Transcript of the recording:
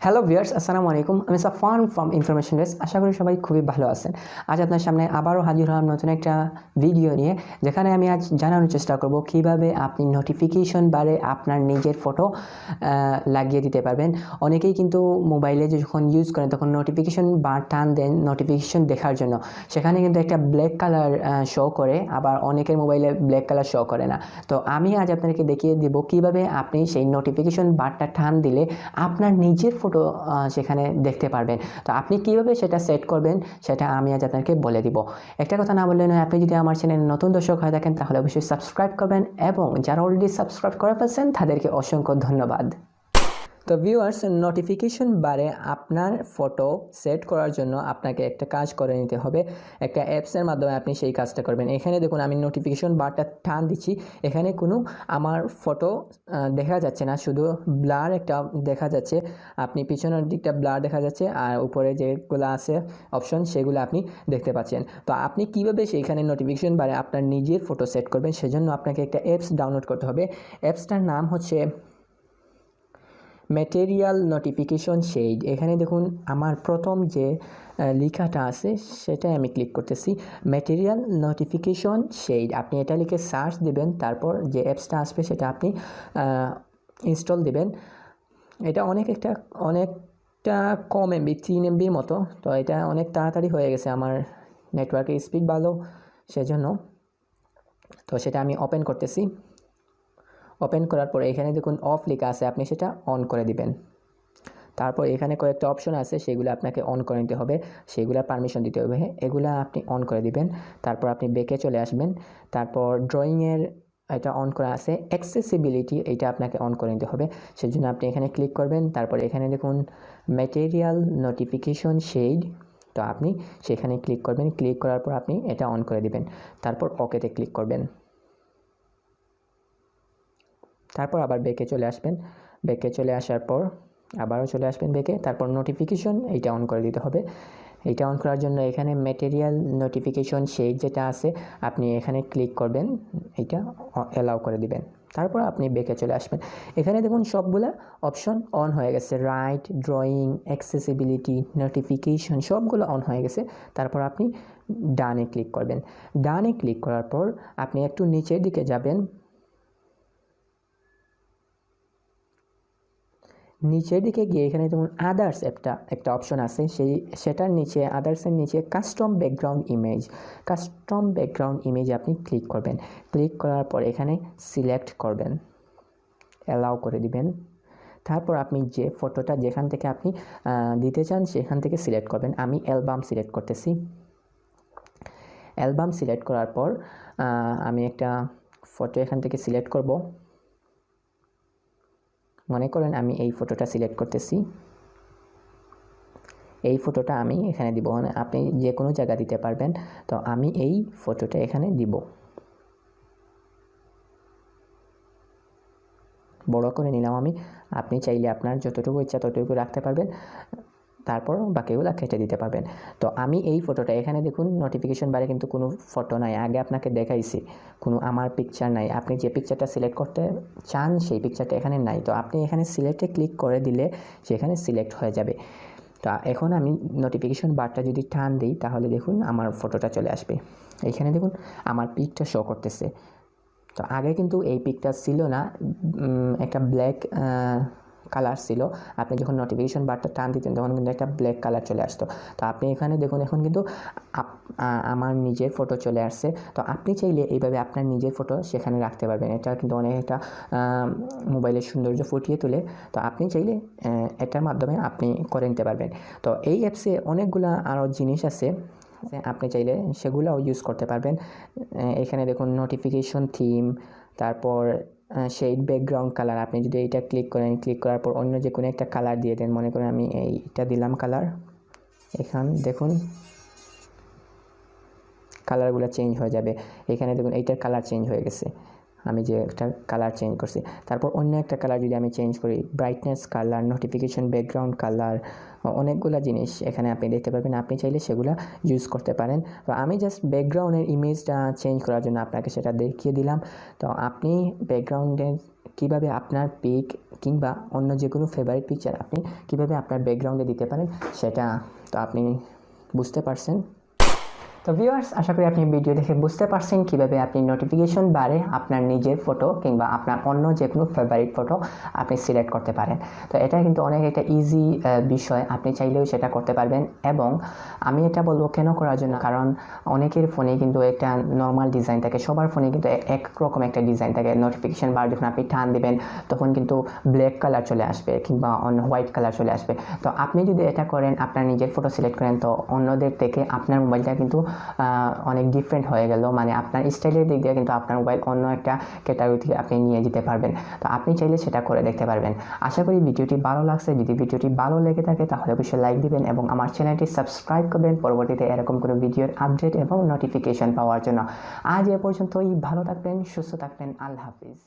Hello viewers, আসসালামু আলাইকুম। আমি সাফওয়ান ফ্রম ইনফরমেশন ডেস্ক। আশা করি সবাই খুবই ভালো আছেন। আজ আপনার সামনে আবারও হাজির হলাম নতুন একটা ভিডিও নিয়ে, যেখানে আমি আজ জানানোর চেষ্টা করব কিভাবে আপনি নোটিফিকেশন বারে আপনার নিজের ফটো লাগিয়ে দিতে পারবেন। অনেকেই কিন্তু মোবাইলে যখন ইউজ করেন তখন নোটিফিকেশন বার টান দেন নোটিফিকেশন দেখার জন্য, সেখানে কিন্তু একটা ব্ল্যাক কালার শো করে, আবার অনেকের মোবাইলে ব্ল্যাক কালার শো করে না। তো আমি আজ আপনাদেরকে দেখিয়ে দিব কিভাবে আপনি সেই নোটিফিকেশন বারটা টান দিলে আপনার নিজের ফটো সেখানে দেখতে পারবেন। তো আপনি কিভাবে সেটা সেট করবেন সেটা আমি আজ আপনাকে বলে দিব। একটা কথা না বললে নয়, আপনি যদি আমার চ্যানেলে নতুন দর্শক হয়ে থাকেন তাহলে অবশ্যই সাবস্ক্রাইব করবেন, এবং যারা অলরেডি সাবস্ক্রাইব করে ফেলছেন তাদেরকে অসংখ্য ধন্যবাদ। তো ভিউয়ার্স, নোটিফিকেশন বারে আপনার ফটো সেট করার জন্য আপনাকে একটা কাজ করে নিতে হবে। একটা অ্যাপসের মাধ্যমে আপনি সেই কাজটা করবেন। এখানে দেখুন, আমি নোটিফিকেশন বারটা টান দিচ্ছি, এখানে কোনো আমার ফটো দেখা যাচ্ছে না, শুধু ব্লার একটা দেখা যাচ্ছে। আপনি পিছনের দিকটা ব্লার দেখা যাচ্ছে, আর উপরে যেগুলো আছে অপশন সেগুলো আপনি দেখতে পাচ্ছেন। তো আপনি কিভাবে সেইখানে নোটিফিকেশন বারে আপনার নিজের ফটো সেট করবেন, সেজন্য আপনাকে একটা অ্যাপস ডাউনলোড করতে হবে। অ্যাপসটার নাম হচ্ছে ম্যাটেরিয়াল নোটিফিকেশন শেড। এখানে দেখুন, আমার প্রথম যে লেখাটা আছে সেটাই আমি ক্লিক করতেছি, ম্যাটেরিয়াল নোটিফিকেশন শেড। আপনি এটা লিখে সার্চ দেবেন, তারপর যে অ্যাপসটা আসবে সেটা আপনি ইনস্টল দেবেন। এটা অনেকটা কম এমবি, 3 এমবির মতো। তো এটা অনেক তাড়াতাড়ি হয়ে গেছে, আমার নেটওয়ার্কের স্পিড ভালো সেজন্য। তো সেটা আমি ওপেন করতেছি। ওপেন করার পরে এখানে দেখুন অফ লেখা আছে, আপনি সেটা অন করে দিবেন। তারপর এখানে কয়েকটা অপশন আছে, সেগুলো আপনাকে অন করে নিতে হবে, সেগুলো পারমিশন দিতে হবে, এগুলা আপনি অন করে দিবেন। তারপর আপনি ব্যাকে চলে আসবেন। তারপর ড্রয়িংয়ের এটা অন করা আছে, অ্যাক্সেসিবিলিটি এটা আপনাকে অন করে নিতে হবে, সেজন্য আপনি এখানে ক্লিক করবেন। তারপর এখানে দেখুন ম্যাটেরিয়াল নোটিফিকেশন শেড, তো আপনি সেখানে ক্লিক করবেন। ক্লিক করার পর আপনি এটা অন করে দিবেন, তারপর ওকেতে ক্লিক করবেন। তারপর আবার ব্যাকে চলে আসবেন। ব্যাকে চলে আসার পর আবারও চলে আসবেন ব্যাকে, তারপর নোটিফিকেশন এইটা অন করে দিতে হবে। এইটা অন করার জন্য এখানে ম্যাটেরিয়াল নোটিফিকেশন শেড যেটা আছে আপনি এখানে ক্লিক করবেন, এইটা অ্যালাউ করে দিবেন। তারপর আপনি ব্যাকে চলে আসবেন। এখানে দেখুন সবগুলা অপশন অন হয়ে গেছে, রাইট, ড্রয়িং, অ্যাক্সেসিবিলিটি, নোটিফিকেশন সবগুলো অন হয়ে গেছে। তারপর আপনি ডানে ক্লিক করবেন। ডানে ক্লিক করার পর আপনি একটু নিচের দিকে যাবেন। নিচের দিকে গিয়ে এখানে যেমন আদার্স একটা অপশন আছে, সেটার নিচে আদার্সের নিচে কাস্টম ব্যাকগ্রাউন্ড ইমেজ আপনি ক্লিক করবেন। ক্লিক করার পর এখানে সিলেক্ট করবেন, অ্যালাউ করে দিবেন। তারপর আপনি যে ফটোটা যেখান থেকে আপনি দিতে চান সেখান থেকে সিলেক্ট করবেন। আমি অ্যালবাম সিলেক্ট করতেছি। অ্যালবাম সিলেক্ট করার পর আমি একটা ফটো এখান থেকে সিলেক্ট করব। মনে করেন আমি এই ফটোটা সিলেক্ট করতেছি, এই ফটোটা আমি এখানে দিব। মানে আপনি যে কোনো জায়গা দিতে পারবেন। তো আমি এই ফটোটা এখানে দিব, বড় করে নিলাম আমি। আপনি চাইলে আপনার যতটুকু ইচ্ছা ততটুকু রাখতে পারবেন, তারপর বাকিগুলো কেটে দিতে পারবেন। তো আমি এই ফটোটা এখানে দেখুন, নোটিফিকেশন বারে কিন্তু কোনো ফটো নাই, আগে আপনাকে দেখাইছি কোনো আমার পিকচার নাই। আপনি যে পিকচারটা সিলেক্ট করতে চান সেই পিকচারটা এখানে নাই। তো আপনি এখানে সিলেক্টে ক্লিক করে দিলে সেখানে সিলেক্ট হয়ে যাবে। তো এখন আমি নোটিফিকেশন বারটা যদি টান দিই তাহলে দেখুন আমার ফটোটা চলে আসবে। এইখানে দেখুন আমার পিকটা শো করতেছে। তো আগে কিন্তু এই পিকটা ছিল না, একটা ব্ল্যাক কালার ছিল। আপনি যখন নোটিফিকেশন বারটা টান দিতেন তখন কিন্তু একটা ব্ল্যাক কালার চলে আসতো। তো আপনি এখানে দেখুন এখন কিন্তু আমার নিজের ফটো চলে আসছে। তো আপনি চাইলে এইভাবে আপনার নিজের ফটো সেখানে রাখতে পারবেন। এটা কিন্তু অনেক একটা মোবাইলের সৌন্দর্য ফুটিয়ে তোলে। তো আপনি চাইলে এটার মাধ্যমে আপনি করে নিতে পারবেন। তো এই অ্যাপসে অনেকগুলো আরও জিনিস আছে, আপনি চাইলে সেগুলোও ইউজ করতে পারবেন। এখানে দেখুন নোটিফিকেশন থিম, তারপর শেড ব্যাকগ্রাউন্ড কালার। আপনি যদি এইটা ক্লিক করেন, ক্লিক করার পর অন্য যে কোনো একটা কালার দিয়ে দেন, মনে করেন আমি এইটা দিলাম কালার। এখান দেখুন কালারগুলো চেঞ্জ হয়ে যাবে। এখানে দেখুন এইটার কালার চেঞ্জ হয়ে গেছে, আমি যে একটা কালার চেঞ্জ করছি। তারপর অন্য একটা কালার যদি আমি চেঞ্জ করি, brightness colour, notification background colour, অনেকগুলো জিনিস এখানে আপনি দেখতে পারবেন। আপনি চাইলে সেগুলো ইউজ করতে পারেন। তো আমি জাস্ট ব্যাকগ্রাউন্ডের ইমেজটা চেঞ্জ করার জন্য আপনাকে সেটা দেখিয়ে দিলাম। তো আপনি ব্যাকগ্রাউন্ডের কিভাবে আপনার পিক কিংবা অন্য যে কোনো ফেভারিট পিকচার আপনি কিভাবে আপনার ব্যাকগ্রাউন্ডে দিতে পারেন সেটা তো আপনি বুঝতে পারছেন। তো ভিউয়ার্স, আশা করি আপনি ভিডিও দেখে বুঝতে পারছেন কিভাবে আপনি নোটিফিকেশন বারে আপনার নিজের ফটো কিংবা আপনার অন্য যে কোনো ফেভারিট ফটো আপনি সিলেক্ট করতে পারেন। তো এটা কিন্তু অনেক একটা ইজি বিষয়, আপনি চাইলেও সেটা করতে পারবেন। এবং আমি এটা বলবো কেন করার জন্য, কারণ অনেকের ফোনে কিন্তু একটা নর্মাল ডিজাইন থাকে, সবার ফোনে কিন্তু একরকম একটা ডিজাইন থাকে। নোটিফিকেশন বার যখন আপনি টান দিবেন তখন কিন্তু ব্ল্যাক কালার চলে আসবে কিংবা অন্য হোয়াইট কালার চলে আসবে। তো আপনি যদি এটা করেন, আপনার নিজের ফটো সিলেক্ট করেন, তো অন্যদের থেকে আপনার মোবাইলটা কিন্তু অনেক ডিফারেন্ট হয়ে গেল, মানে আপনার স্টাইলের দিক দিয়ে কিন্তু আপনার মোবাইল অন্য একটা ক্যাটাগরি থেকে আপনি নিয়ে যেতে পারবেন। তো আপনি চাইলে সেটা করে দেখতে পারবেন। আশা করি ভিডিওটি ভালো লাগছে। যদি ভিডিওটি ভালো লেগে থাকে তাহলে অবশ্যই লাইক দিবেন এবং আমার চ্যানেলটি সাবস্ক্রাইব করবেন পরবর্তীতে এরকম কোনো ভিডিওর আপডেট এবং নোটিফিকেশন পাওয়ার জন্য। আজ এ পর্যন্তই, ভালো থাকবেন, সুস্থ থাকবেন, আল্লাহ হাফিজ।